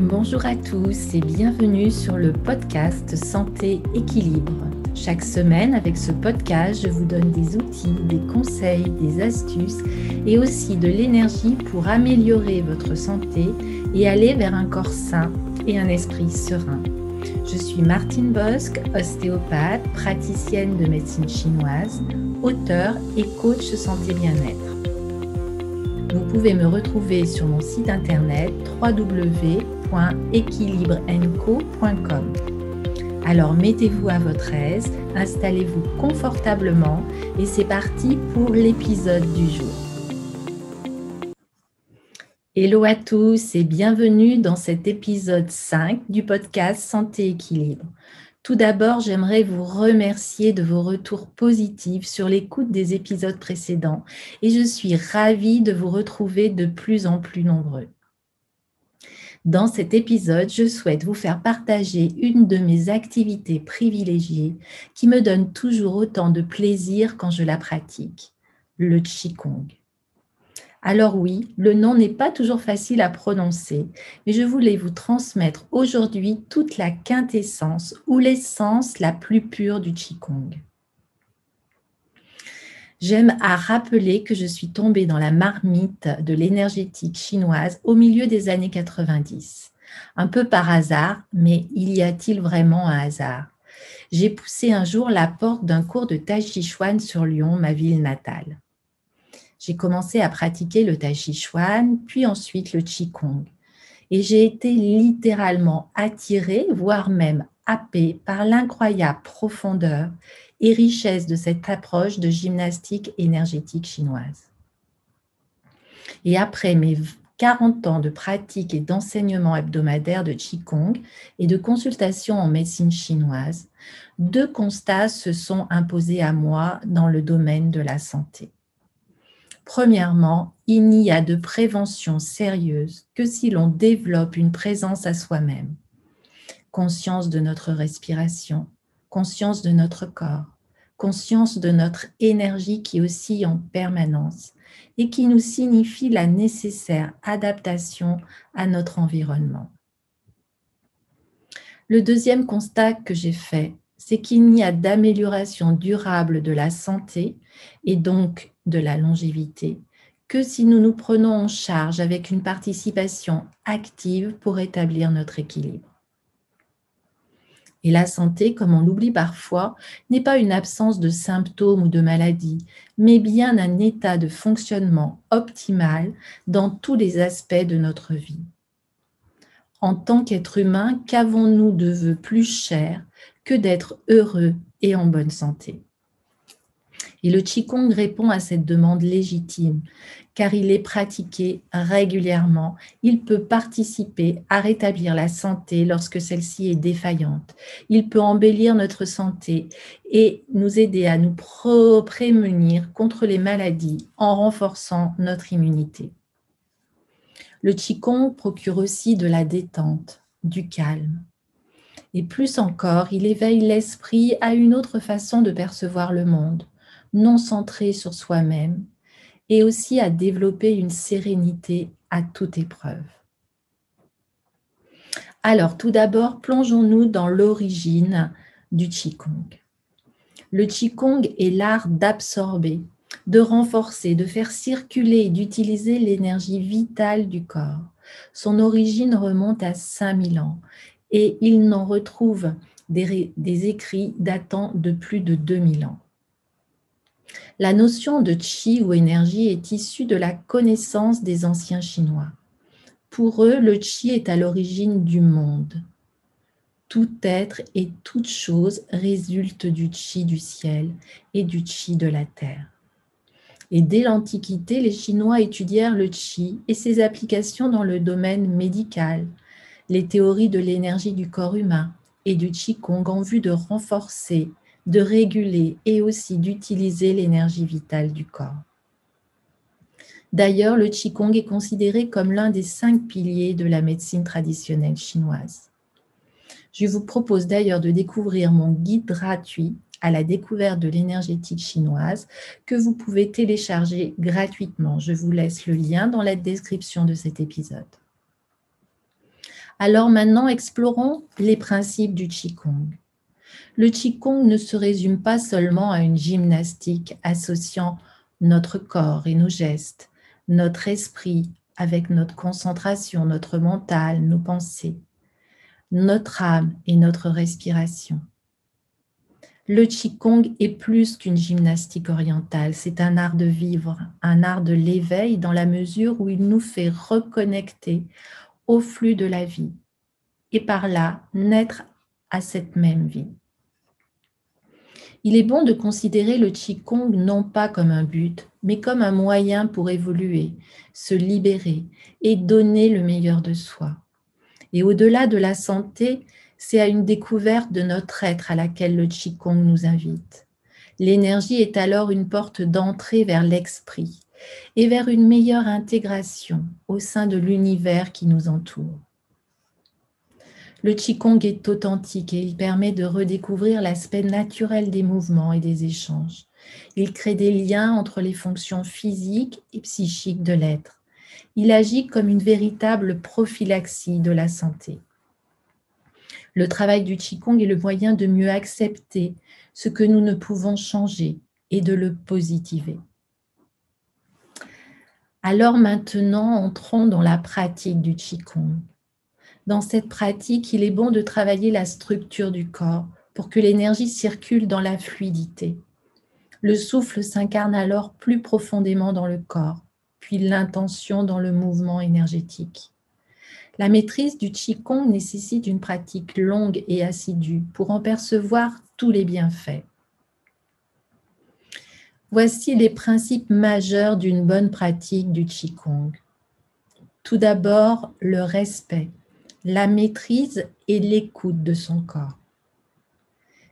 Bonjour à tous et bienvenue sur le podcast Santé Équilibre. Chaque semaine, avec ce podcast, je vous donne des outils, des conseils, des astuces et aussi de l'énergie pour améliorer votre santé et aller vers un corps sain et un esprit serein. Je suis Martine Bosque, ostéopathe, praticienne de médecine chinoise, auteure et coach santé bien-être. Vous pouvez me retrouver sur mon site internet www.equilibrenco.com. Alors mettez-vous à votre aise, installez-vous confortablement et c'est parti pour l'épisode du jour. Hello à tous et bienvenue dans cet épisode 5 du podcast Santé Équilibre. Tout d'abord, j'aimerais vous remercier de vos retours positifs sur l'écoute des épisodes précédents et je suis ravie de vous retrouver de plus en plus nombreux. Dans cet épisode, je souhaite vous faire partager une de mes activités privilégiées qui me donne toujours autant de plaisir quand je la pratique, le Qigong. Alors oui, le nom n'est pas toujours facile à prononcer, mais je voulais vous transmettre aujourd'hui toute la quintessence ou l'essence la plus pure du Qigong. J'aime à rappeler que je suis tombée dans la marmite de l'énergétique chinoise au milieu des années 90. Un peu par hasard, mais y a-t-il vraiment un hasard ? J'ai poussé un jour la porte d'un cours de Tai Chi Chuan sur Lyon, ma ville natale. J'ai commencé à pratiquer le Tai Chi Chuan, puis ensuite le Qigong. Et j'ai été littéralement attirée, voire même happée par l'incroyable profondeur et richesse de cette approche de gymnastique énergétique chinoise. Et après mes 40 ans de pratique et d'enseignement hebdomadaire de Qigong et de consultation en médecine chinoise, 2 constats se sont imposés à moi dans le domaine de la santé. Premièrement, il n'y a de prévention sérieuse que si l'on développe une présence à soi-même. Conscience de notre respiration, conscience de notre corps, conscience de notre énergie qui oscille en permanence et qui nous signifie la nécessaire adaptation à notre environnement. Le deuxième constat que j'ai fait, c'est qu'il n'y a d'amélioration durable de la santé et donc de la longévité que si nous nous prenons en charge avec une participation active pour établir notre équilibre. Et la santé, comme on l'oublie parfois, n'est pas une absence de symptômes ou de maladies, mais bien un état de fonctionnement optimal dans tous les aspects de notre vie. En tant qu'être humain, qu'avons-nous de vœu plus cher que d'être heureux et en bonne santé ? Et le Qigong répond à cette demande légitime, car il est pratiqué régulièrement. Il peut participer à rétablir la santé lorsque celle-ci est défaillante. Il peut embellir notre santé et nous aider à nous prémunir contre les maladies en renforçant notre immunité. Le Qigong procure aussi de la détente, du calme. Et plus encore, il éveille l'esprit à une autre façon de percevoir le monde, non centrée sur soi-même, et aussi à développer une sérénité à toute épreuve. Alors, tout d'abord, plongeons-nous dans l'origine du Qigong. Le Qigong est l'art d'absorber, de renforcer, de faire circuler et d'utiliser l'énergie vitale du corps. Son origine remonte à 5000 ans et il n'en retrouve des écrits datant de plus de 2000 ans. La notion de Qi ou énergie est issue de la connaissance des anciens Chinois. Pour eux, le Qi est à l'origine du monde. Tout être et toute chose résulte du Qi du ciel et du Qi de la terre. Et dès l'Antiquité, les Chinois étudièrent le Qi et ses applications dans le domaine médical, les théories de l'énergie du corps humain et du Qigong en vue de renforcer, de réguler et aussi d'utiliser l'énergie vitale du corps. D'ailleurs, le Qigong est considéré comme l'un des 5 piliers de la médecine traditionnelle chinoise. Je vous propose d'ailleurs de découvrir mon guide gratuit à la découverte de l'énergétique chinoise que vous pouvez télécharger gratuitement. Je vous laisse le lien dans la description de cet épisode. Alors maintenant, explorons les principes du Qigong. Le Qigong ne se résume pas seulement à une gymnastique associant notre corps et nos gestes, notre esprit avec notre concentration, notre mental, nos pensées, notre âme et notre respiration. Le Qigong est plus qu'une gymnastique orientale, c'est un art de vivre, un art de l'éveil dans la mesure où il nous fait reconnecter au flux de la vie et par là naître à cette même vie. Il est bon de considérer le Qigong non pas comme un but, mais comme un moyen pour évoluer, se libérer et donner le meilleur de soi. Et au-delà de la santé, c'est à une découverte de notre être à laquelle le Qigong nous invite. L'énergie est alors une porte d'entrée vers l'esprit et vers une meilleure intégration au sein de l'univers qui nous entoure. Le Qigong est authentique et il permet de redécouvrir l'aspect naturel des mouvements et des échanges. Il crée des liens entre les fonctions physiques et psychiques de l'être. Il agit comme une véritable prophylaxie de la santé. Le travail du Qigong est le moyen de mieux accepter ce que nous ne pouvons changer et de le positiver. Alors maintenant, entrons dans la pratique du Qigong. Dans cette pratique, il est bon de travailler la structure du corps pour que l'énergie circule dans la fluidité. Le souffle s'incarne alors plus profondément dans le corps, puis l'intention dans le mouvement énergétique. La maîtrise du Qigong nécessite une pratique longue et assidue pour en percevoir tous les bienfaits. Voici les principes majeurs d'une bonne pratique du Qigong. Tout d'abord, le respect, la maîtrise et l'écoute de son corps.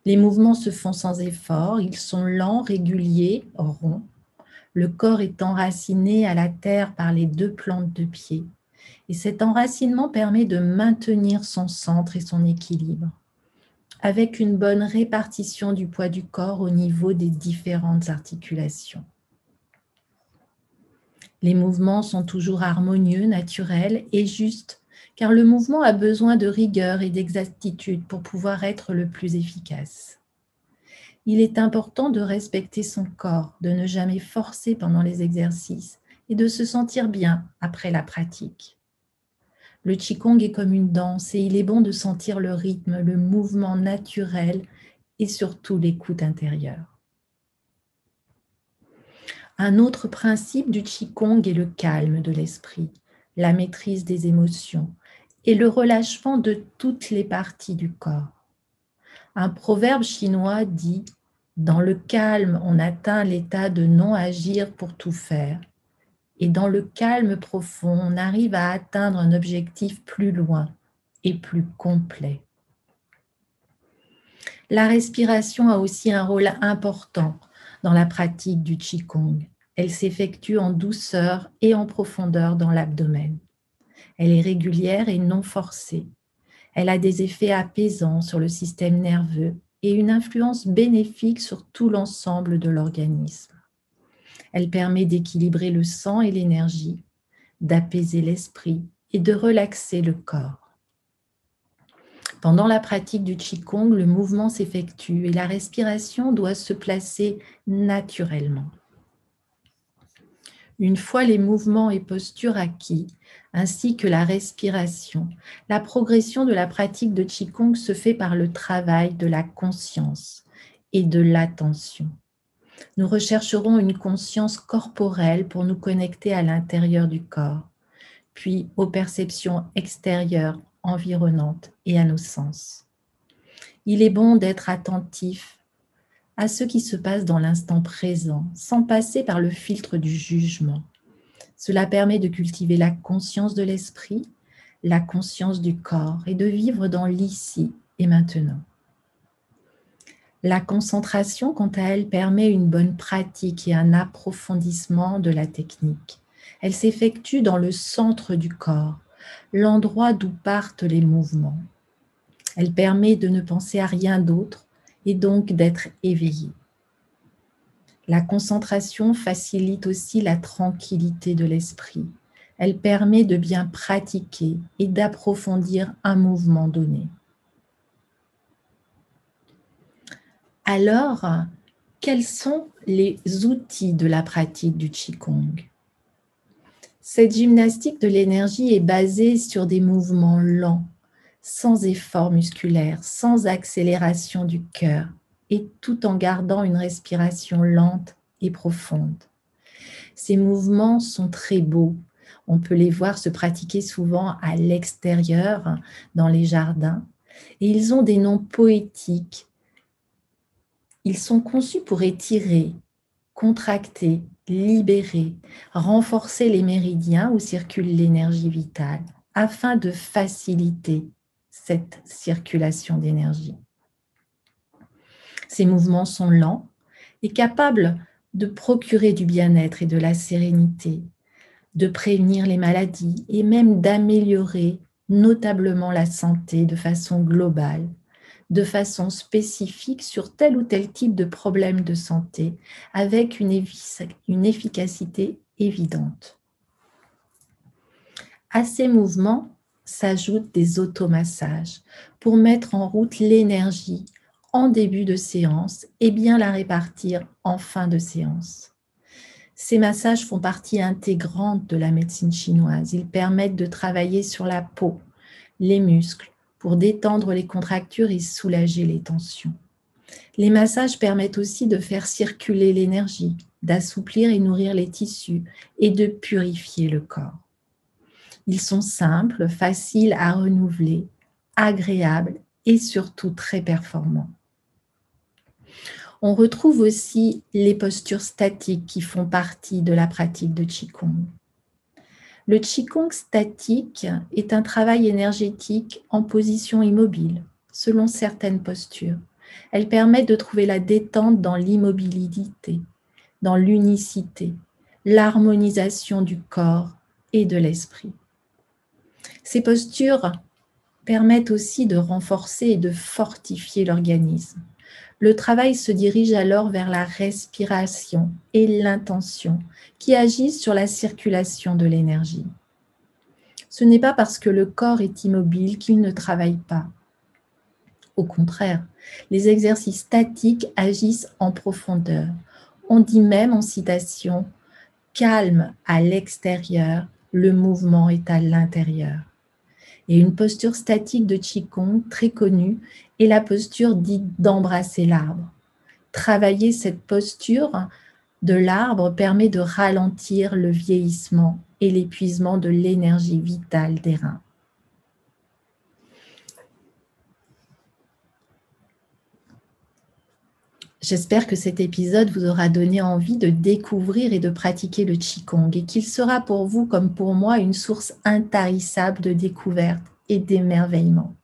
Les mouvements se font sans effort, ils sont lents, réguliers, ronds. Le corps est enraciné à la terre par les deux plantes de pied. Et cet enracinement permet de maintenir son centre et son équilibre, avec une bonne répartition du poids du corps au niveau des différentes articulations. Les mouvements sont toujours harmonieux, naturels et justes, car le mouvement a besoin de rigueur et d'exactitude pour pouvoir être le plus efficace. Il est important de respecter son corps, de ne jamais forcer pendant les exercices et de se sentir bien après la pratique. Le Qigong est comme une danse et il est bon de sentir le rythme, le mouvement naturel et surtout l'écoute intérieure. Un autre principe du Qigong est le calme de l'esprit, la maîtrise des émotions et le relâchement de toutes les parties du corps. Un proverbe chinois dit « Dans le calme, on atteint l'état de non-agir pour tout faire. Et dans le calme profond, on arrive à atteindre un objectif plus loin et plus complet. » La respiration a aussi un rôle important dans la pratique du Qigong. Elle s'effectue en douceur et en profondeur dans l'abdomen. Elle est régulière et non forcée. Elle a des effets apaisants sur le système nerveux et une influence bénéfique sur tout l'ensemble de l'organisme. Elle permet d'équilibrer le sang et l'énergie, d'apaiser l'esprit et de relaxer le corps. Pendant la pratique du Qigong, le mouvement s'effectue et la respiration doit se placer naturellement. Une fois les mouvements et postures acquis, ainsi que la respiration, la progression de la pratique de Qigong se fait par le travail de la conscience et de l'attention. Nous rechercherons une conscience corporelle pour nous connecter à l'intérieur du corps, puis aux perceptions extérieures, environnantes et à nos sens. Il est bon d'être attentif à ce qui se passe dans l'instant présent, sans passer par le filtre du jugement. Cela permet de cultiver la conscience de l'esprit, la conscience du corps et de vivre dans l'ici et maintenant. La concentration, quant à elle, permet une bonne pratique et un approfondissement de la technique. Elle s'effectue dans le centre du corps, l'endroit d'où partent les mouvements. Elle permet de ne penser à rien d'autre et donc d'être éveillé. La concentration facilite aussi la tranquillité de l'esprit, Elle permet de bien pratiquer et d'approfondir un mouvement donné. Alors, quels sont les outils de la pratique du Qigong? Cette gymnastique de l'énergie est basée sur des mouvements lents, sans effort musculaire, sans accélération du cœur, et tout en gardant une respiration lente et profonde. Ces mouvements sont très beaux. On peut les voir se pratiquer souvent à l'extérieur, dans les jardins, et ils ont des noms poétiques. Ils sont conçus pour étirer, contracter, libérer, renforcer les méridiens où circule l'énergie vitale, afin de faciliter cette circulation d'énergie. Ces mouvements sont lents et capables de procurer du bien-être et de la sérénité, de prévenir les maladies et même d'améliorer notablement la santé de façon globale, de façon spécifique sur tel ou tel type de problème de santé, avec une efficacité évidente. À ces mouvements s'ajoutent des automassages pour mettre en route l'énergie en début de séance et bien la répartir en fin de séance. Ces massages font partie intégrante de la médecine chinoise. Ils permettent de travailler sur la peau, les muscles, pour détendre les contractures et soulager les tensions. Les massages permettent aussi de faire circuler l'énergie, d'assouplir et nourrir les tissus et de purifier le corps. Ils sont simples, faciles à renouveler, agréables et surtout très performants. On retrouve aussi les postures statiques qui font partie de la pratique de Qigong. Le Qigong statique est un travail énergétique en position immobile, selon certaines postures. Elle permet de trouver la détente dans l'immobilité, dans l'unicité, l'harmonisation du corps et de l'esprit. Ces postures permettent aussi de renforcer et de fortifier l'organisme. Le travail se dirige alors vers la respiration et l'intention qui agissent sur la circulation de l'énergie. Ce n'est pas parce que le corps est immobile qu'il ne travaille pas. Au contraire, les exercices statiques agissent en profondeur. On dit même en citation « calme à l'extérieur, le mouvement est à l'intérieur ». Et une posture statique de Qigong très connue est la posture dite d'embrasser l'arbre. Travailler cette posture de l'arbre permet de ralentir le vieillissement et l'épuisement de l'énergie vitale des reins. J'espère que cet épisode vous aura donné envie de découvrir et de pratiquer le Qigong et qu'il sera pour vous comme pour moi une source intarissable de découverte et d'émerveillement.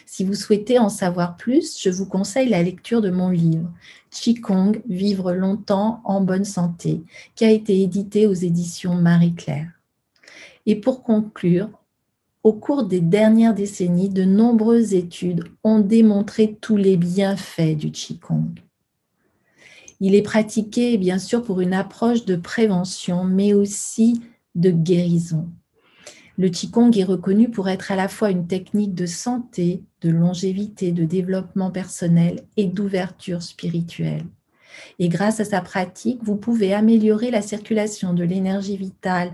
Si vous souhaitez en savoir plus, je vous conseille la lecture de mon livre « Qigong, vivre longtemps en bonne santé » qui a été édité aux éditions Marie-Claire. Et pour conclure, au cours des dernières décennies, de nombreuses études ont démontré tous les bienfaits du Qigong. Il est pratiqué bien sûr pour une approche de prévention, mais aussi de guérison. Le Qigong est reconnu pour être à la fois une technique de santé, de longévité, de développement personnel et d'ouverture spirituelle. Et grâce à sa pratique, vous pouvez améliorer la circulation de l'énergie vitale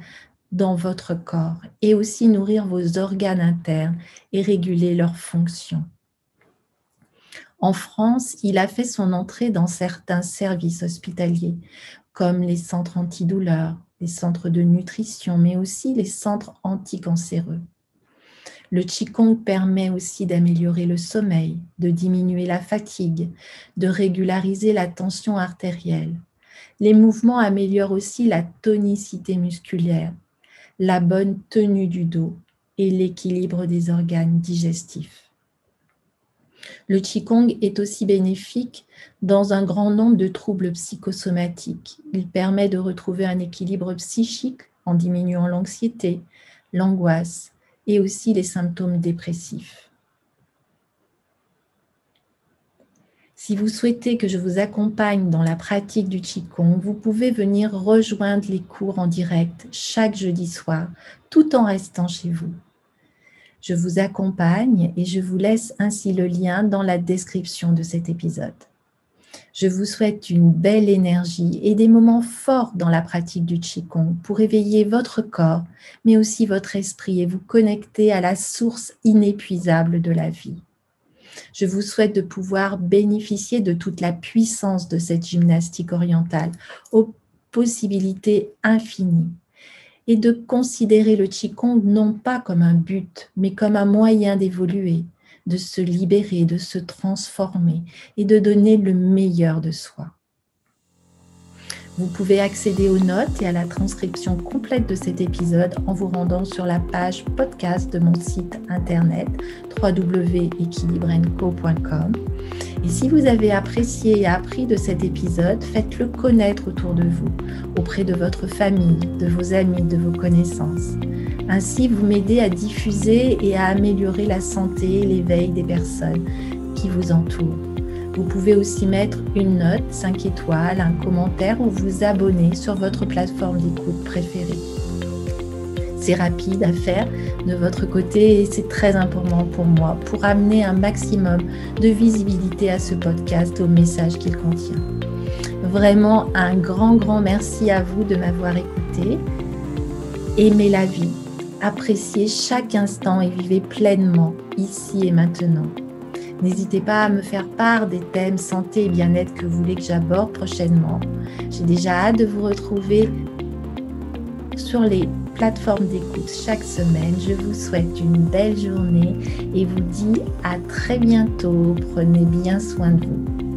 dans votre corps et aussi nourrir vos organes internes et réguler leurs fonctions. En France, il a fait son entrée dans certains services hospitaliers, comme les centres antidouleurs, les centres de nutrition, mais aussi les centres anticancéreux. Le Qigong permet aussi d'améliorer le sommeil, de diminuer la fatigue, de régulariser la tension artérielle. Les mouvements améliorent aussi la tonicité musculaire, la bonne tenue du dos et l'équilibre des organes digestifs. Le Qigong est aussi bénéfique dans un grand nombre de troubles psychosomatiques. Il permet de retrouver un équilibre psychique en diminuant l'anxiété, l'angoisse et aussi les symptômes dépressifs. Si vous souhaitez que je vous accompagne dans la pratique du Qigong, vous pouvez venir rejoindre les cours en direct chaque jeudi soir, tout en restant chez vous. Je vous accompagne et je vous laisse ainsi le lien dans la description de cet épisode. Je vous souhaite une belle énergie et des moments forts dans la pratique du Qigong pour éveiller votre corps, mais aussi votre esprit et vous connecter à la source inépuisable de la vie. Je vous souhaite de pouvoir bénéficier de toute la puissance de cette gymnastique orientale, aux possibilités infinies, et de considérer le Qigong non pas comme un but, mais comme un moyen d'évoluer, de se libérer, de se transformer et de donner le meilleur de soi. Vous pouvez accéder aux notes et à la transcription complète de cet épisode en vous rendant sur la page podcast de mon site internet www.equilibrenco.com. Et si vous avez apprécié et appris de cet épisode, faites-le connaître autour de vous, auprès de votre famille, de vos amis, de vos connaissances. Ainsi, vous m'aidez à diffuser et à améliorer la santé et l'éveil des personnes qui vous entourent. Vous pouvez aussi mettre une note, 5 étoiles, un commentaire ou vous abonner sur votre plateforme d'écoute préférée. C'est rapide à faire de votre côté et c'est très important pour moi pour amener un maximum de visibilité à ce podcast, au message qu'il contient. Vraiment un grand merci à vous de m'avoir écouté. Aimez la vie, appréciez chaque instant et vivez pleinement ici et maintenant. N'hésitez pas à me faire part des thèmes santé et bien-être que vous voulez que j'aborde prochainement. J'ai déjà hâte de vous retrouver sur les plateformes d'écoute chaque semaine. Je vous souhaite une belle journée et vous dis à très bientôt. Prenez bien soin de vous.